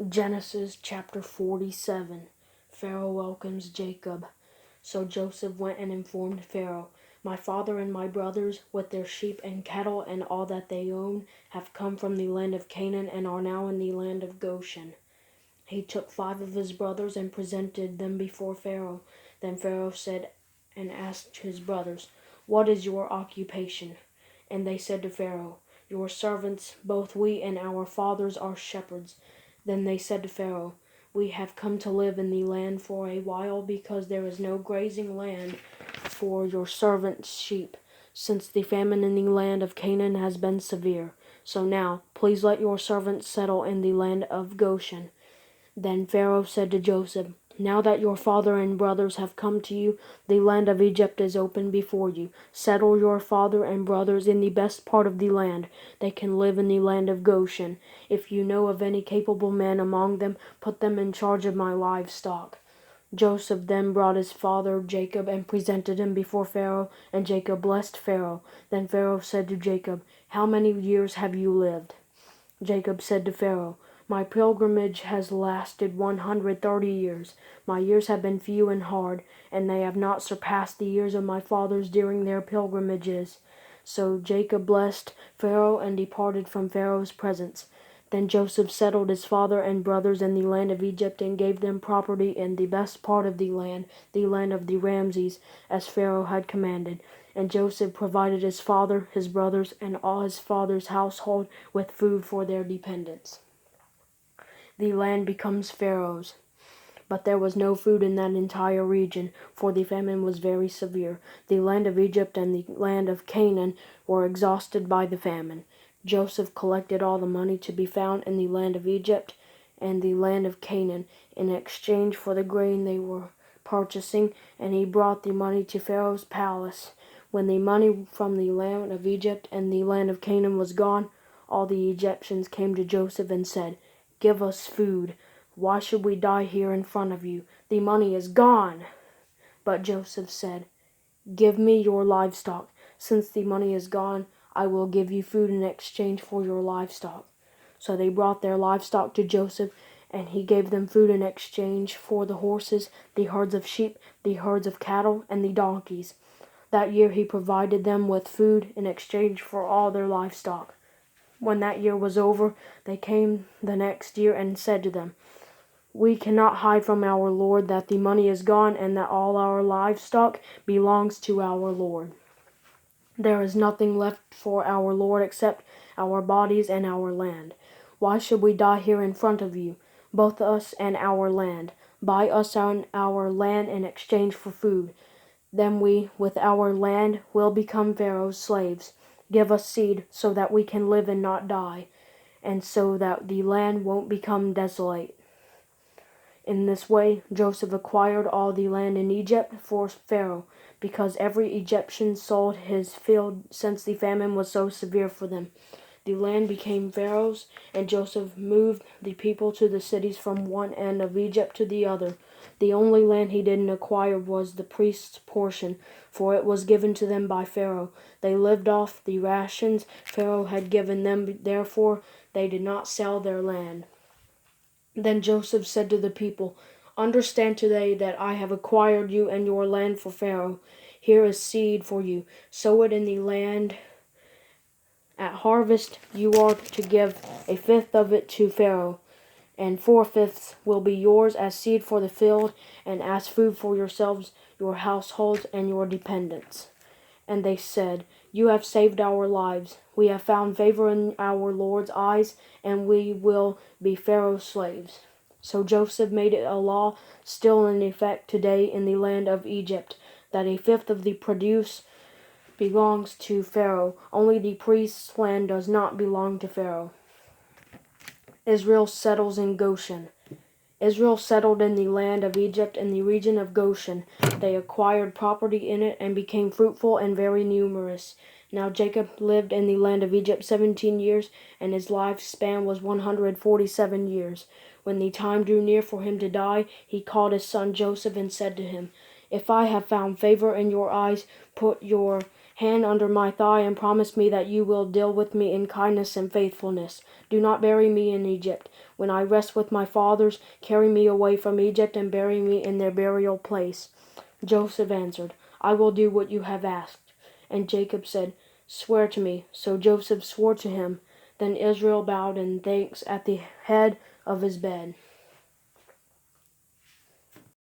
Genesis chapter 47. Pharaoh welcomes Jacob. So Joseph went and informed Pharaoh, "My father and my brothers, with their sheep and cattle and all that they own, have come from the land of Canaan and are now in the land of Goshen." He took 5 of his brothers and presented them before Pharaoh. Then Pharaoh said and asked his brothers, "What is your occupation?" And they said to Pharaoh, "Your servants, both we and our fathers, are shepherds." Then they said to Pharaoh, "We have come to live in the land for a while because there is no grazing land for your servants' sheep, since the famine in the land of Canaan has been severe. So now, please let your servants settle in the land of Goshen." Then Pharaoh said to Joseph, "Now that your father and brothers have come to you, the land of Egypt is open before you. Settle your father and brothers in the best part of the land. They can live in the land of Goshen. If you know of any capable men among them, put them in charge of my livestock." Joseph then brought his father Jacob and presented him before Pharaoh, and Jacob blessed Pharaoh. Then Pharaoh said to Jacob, "How many years have you lived?" Jacob said to Pharaoh, "My pilgrimage has lasted 130 years. My years have been few and hard, and they have not surpassed the years of my fathers during their pilgrimages." So Jacob blessed Pharaoh and departed from Pharaoh's presence. Then Joseph settled his father and brothers in the land of Egypt and gave them property in the best part of the land of the Ramses, as Pharaoh had commanded. And Joseph provided his father, his brothers, and all his father's household with food for their dependents. The land becomes Pharaoh's. But there was no food in that entire region, for the famine was very severe. The land of Egypt and the land of Canaan were exhausted by the famine. Joseph collected all the money to be found in the land of Egypt and the land of Canaan in exchange for the grain they were purchasing, and he brought the money to Pharaoh's palace. When the money from the land of Egypt and the land of Canaan was gone, all the Egyptians came to Joseph and said, "Give us food. Why should we die here in front of you? The money is gone." But Joseph said, "Give me your livestock. Since the money is gone, I will give you food in exchange for your livestock." So they brought their livestock to Joseph, and he gave them food in exchange for the horses, the herds of sheep, the herds of cattle, and the donkeys. That year he provided them with food in exchange for all their livestock. When that year was over, they came the next year and said to them, "We cannot hide from our Lord that the money is gone and that all our livestock belongs to our Lord. There is nothing left for our Lord except our bodies and our land. Why should we die here in front of you, both us and our land? Buy us and our land in exchange for food. Then we, with our land, will become Pharaoh's slaves. Give us seed so that we can live and not die, and so that the land won't become desolate." In this way, Joseph acquired all the land in Egypt for Pharaoh, because every Egyptian sold his field since the famine was so severe for them. The land became Pharaoh's, and Joseph moved the people to the cities from one end of Egypt to the other. The only land he didn't acquire was the priest's portion, for it was given to them by Pharaoh. They lived off the rations Pharaoh had given them, therefore they did not sell their land. Then Joseph said to the people, "Understand today that I have acquired you and your land for Pharaoh. Here is seed for you. Sow it in the land. At harvest you are to give 1/5 of it to Pharaoh, and 4/5 will be yours as seed for the field and as food for yourselves, your households, and your dependents." And they said, "You have saved our lives. We have found favor in our Lord's eyes, and we will be Pharaoh's slaves." So Joseph made it a law still in effect today in the land of Egypt, that 1/5 of the produce belongs to Pharaoh. Only the priest's land does not belong to Pharaoh. Israel settles in Goshen. Israel settled in the land of Egypt in the region of Goshen. They acquired property in it and became fruitful and very numerous. Now Jacob lived in the land of Egypt 17 years, and his lifespan was 147 years. When the time drew near for him to die, he called his son Joseph and said to him, "If I have found favor in your eyes, put your hand under my thigh and promise me that you will deal with me in kindness and faithfulness. Do not bury me in Egypt. When I rest with my fathers, carry me away from Egypt and bury me in their burial place." Joseph answered, "I will do what you have asked." And Jacob said, "Swear to me." So Joseph swore to him. Then Israel bowed in thanks at the head of his bed.